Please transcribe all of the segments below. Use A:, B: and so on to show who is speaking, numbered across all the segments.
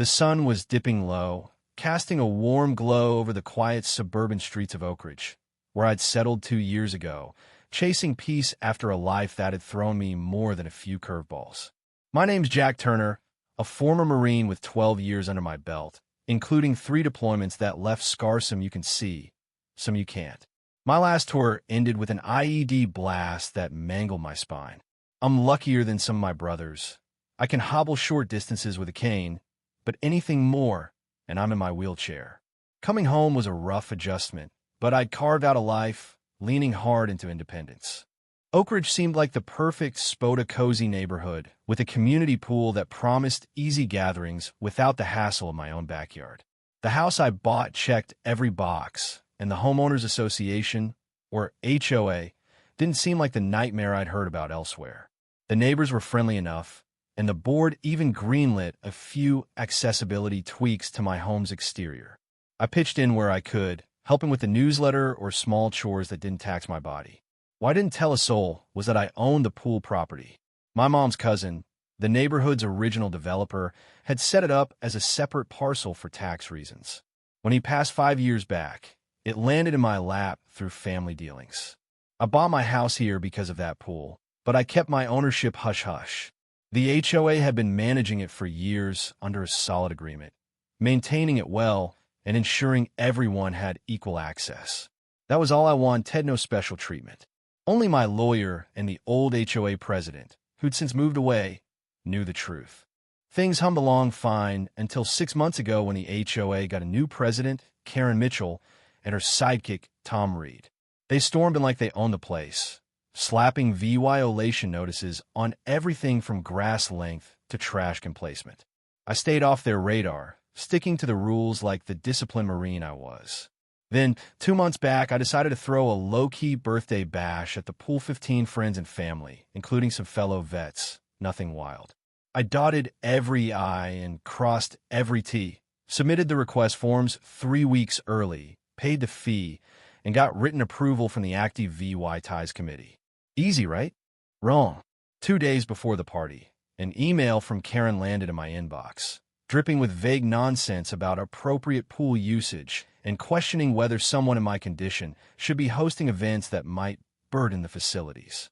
A: The sun was dipping low, casting a warm glow over the quiet suburban streets of Oak Ridge, where I'd settled 2 years ago, chasing peace after a life that had thrown me more than a few curveballs. My name's Jack Turner, a former Marine with 12 years under my belt, including 3 deployments that left scars some you can see, some you can't. My last tour ended with an IED blast that mangled my spine. I'm luckier than some of my brothers. I can hobble short distances with a cane, but anything more, and I'm in my wheelchair. Coming home was a rough adjustment, but I'd carved out a life, leaning hard into independence. Oak Ridge seemed like the perfect Spoda-cozy neighborhood, with a community pool that promised easy gatherings without the hassle of my own backyard. The house I bought checked every box, and the Homeowners Association, or HOA, didn't seem like the nightmare I'd heard about elsewhere. The neighbors were friendly enough, and the board even greenlit a few accessibility tweaks to my home's exterior. I pitched in where I could, helping with the newsletter or small chores that didn't tax my body. What I didn't tell a soul was that I owned the pool property. My mom's cousin, the neighborhood's original developer, had set it up as a separate parcel for tax reasons. When he passed 5 years back, it landed in my lap through family dealings. I bought my house here because of that pool, but I kept my ownership hush-hush. The HOA had been managing it for years under a solid agreement, maintaining it well and ensuring everyone had equal access. That was all I wanted, no special treatment. Only my lawyer and the old HOA president, who'd since moved away, knew the truth. Things hummed along fine until 6 months ago when the HOA got a new president, Karen Mitchell, and her sidekick, Tom Reed. They stormed in like they owned the place, slapping violation notices on everything from grass length to trash can placement. I stayed off their radar, sticking to the rules like the disciplined Marine I was. Then, 2 months back, I decided to throw a low-key birthday bash at the pool 15 friends and family, including some fellow vets, nothing wild. I dotted every I and crossed every T, submitted the request forms 3 weeks early, paid the fee, and got written approval from the active VY Ties Committee. Easy, right? Wrong. 2 days before the party, an email from Karen landed in my inbox, dripping with vague nonsense about appropriate pool usage and questioning whether someone in my condition should be hosting events that might burden the facilities.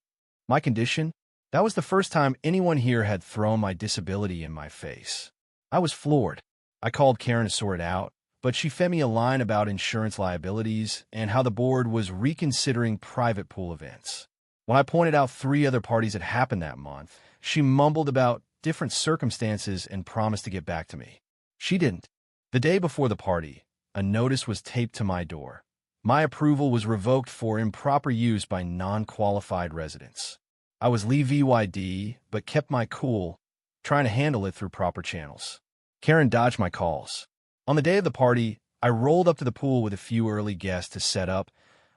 A: My condition? That was the first time anyone here had thrown my disability in my face. I was floored. I called Karen to sort it out, but she fed me a line about insurance liabilities and how the board was reconsidering private pool events. When I pointed out 3 other parties that happened that month, she mumbled about different circumstances and promised to get back to me. She didn't. The day before the party, a notice was taped to my door. My approval was revoked for improper use by non-qualified residents. I was leave VYD, but kept my cool, trying to handle it through proper channels. Karen dodged my calls. On the day of the party, I rolled up to the pool with a few early guests to set up,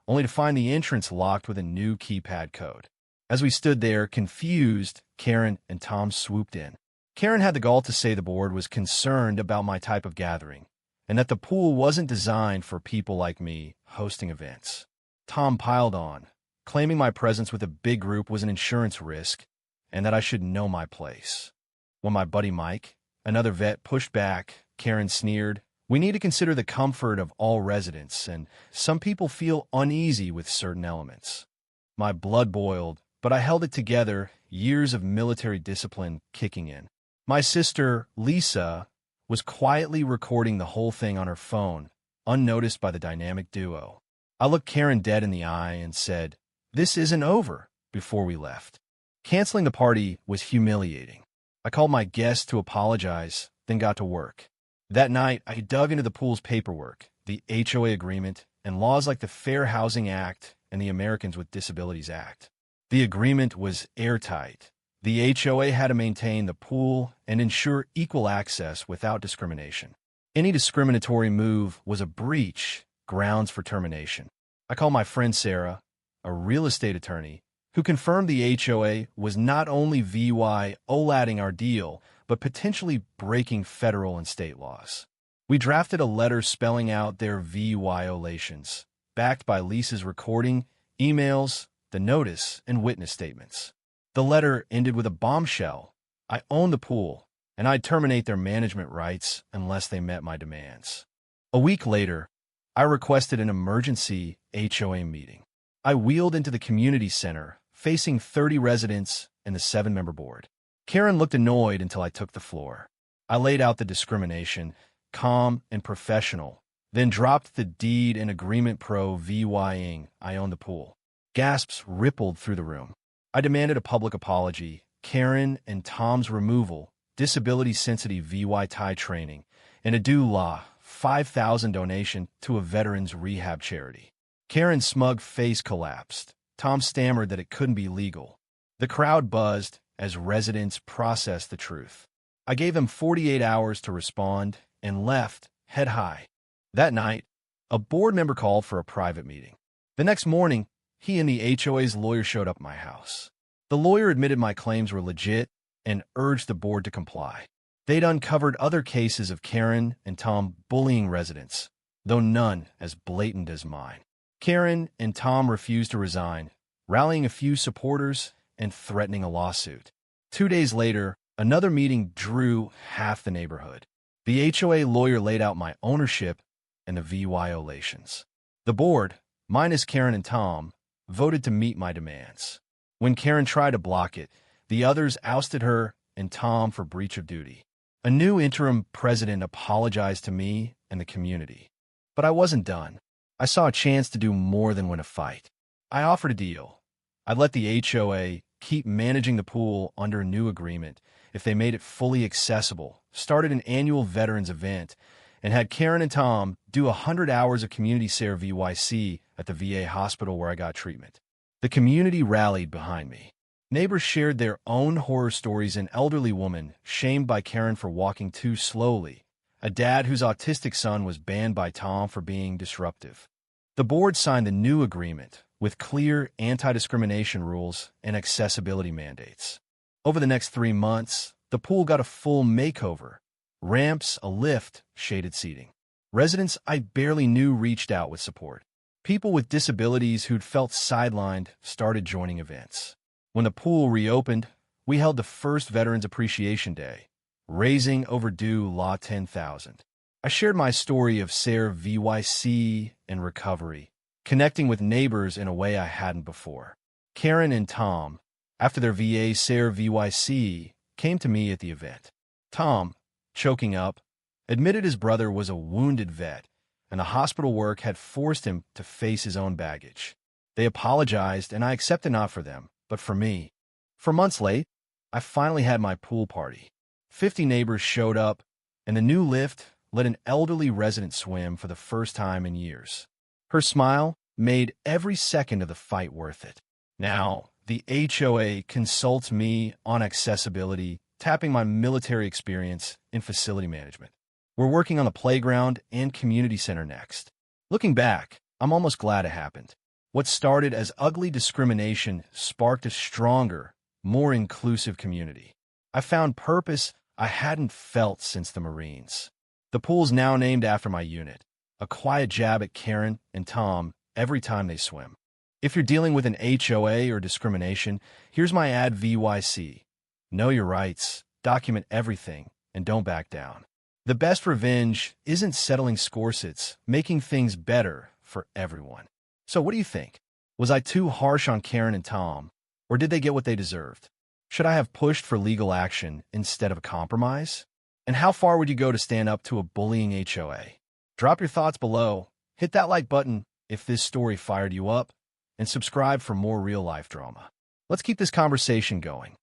A: only to find the entrance locked with a new keypad code. As we stood there, confused, Karen and Tom swooped in. Karen had the gall to say the board was concerned about my type of gathering, and that the pool wasn't designed for people like me hosting events. Tom piled on, claiming my presence with a big group was an insurance risk, and that I should know my place. When my buddy Mike, another vet, pushed back, Karen sneered, "We need to consider the comfort of all residents, and some people feel uneasy with certain elements." My blood boiled, but I held it together, years of military discipline kicking in. My sister, Lisa, was quietly recording the whole thing on her phone, unnoticed by the dynamic duo. I looked Karen dead in the eye and said, "This isn't over," before we left. Canceling the party was humiliating. I called my guests to apologize, then got to work. That night, I dug into the pool's paperwork, the HOA agreement, and laws like the Fair Housing Act and the Americans with Disabilities Act. The agreement was airtight. The HOA had to maintain the pool and ensure equal access without discrimination. Any discriminatory move was a breach, grounds for termination. I called my friend Sarah, a real estate attorney, who confirmed the HOA was not only VY-OLATing our deal, but potentially breaking federal and state laws. We drafted a letter spelling out their violations, backed by Lisa's recording, emails, the notice, and witness statements. The letter ended with a bombshell. I own the pool, and I'd terminate their management rights unless they met my demands. A week later, I requested an emergency HOA meeting. I wheeled into the community center, facing 30 residents and the 7-member board. Karen looked annoyed until I took the floor. I laid out the discrimination, calm and professional, then dropped the deed and agreement pro-VYing I own the pool. Gasps rippled through the room. I demanded a public apology, Karen and Tom's removal, disability-sensitive VY tie training, and a DULA $5,000 donation to a veterans rehab charity. Karen's smug face collapsed. Tom stammered that it couldn't be legal. The crowd buzzed as residents processed the truth. I gave him 48 hours to respond and left, head high. That night, a board member called for a private meeting. The next morning, he and the HOA's lawyer showed up at my house. The lawyer admitted my claims were legit and urged the board to comply. They'd uncovered other cases of Karen and Tom bullying residents, though none as blatant as mine. Karen and Tom refused to resign, rallying a few supporters and threatening a lawsuit. 2 days later, another meeting drew half the neighborhood. The HOA lawyer laid out my ownership and the violations. The board, minus Karen and Tom, voted to meet my demands. When Karen tried to block it, the others ousted her and Tom for breach of duty. A new interim president apologized to me and the community. But I wasn't done. I saw a chance to do more than win a fight. I offered a deal. I'd let the HOA keep managing the pool under a new agreement if they made it fully accessible, started an annual veterans event, and had Karen and Tom do 100 hours of community care VYC at the VA hospital where I got treatment. The community rallied behind me. Neighbors shared their own horror stories: an elderly woman shamed by Karen for walking too slowly, a dad whose autistic son was banned by Tom for being disruptive. The board signed the new agreement with clear anti-discrimination rules and accessibility mandates. Over the next 3 months, the pool got a full makeover: ramps, a lift, shaded seating. Residents I barely knew reached out with support. People with disabilities who'd felt sidelined started joining events. When the pool reopened, we held the first Veterans Appreciation Day, raising overdue law $10,000. I shared my story of SARE VYC and recovery, connecting with neighbors in a way I hadn't before. Karen and Tom, after their VA SARE VYC, came to me at the event. Tom, choking up, admitted his brother was a wounded vet, and the hospital work had forced him to face his own baggage. They apologized, and I accepted not for them, but for me. 4 months late, I finally had my pool party. 50 neighbors showed up, and the new lift let an elderly resident swim for the first time in years. Her smile made every second of the fight worth it. Now, the HOA consults me on accessibility, tapping my military experience in facility management. We're working on the playground and community center next. Looking back, I'm almost glad it happened. What started as ugly discrimination sparked a stronger, more inclusive community. I found purpose I hadn't felt since the Marines. The pool's now named after my unit, a quiet jab at Karen and Tom every time they swim. If you're dealing with an HOA or discrimination, here's my ad VYC. Know your rights, document everything, and don't back down. The best revenge isn't settling scores, it's making things better for everyone. So what do you think? Was I too harsh on Karen and Tom, or did they get what they deserved? Should I have pushed for legal action instead of a compromise? And how far would you go to stand up to a bullying HOA? Drop your thoughts below, hit that like button if this story fired you up, and subscribe for more real-life drama. Let's keep this conversation going.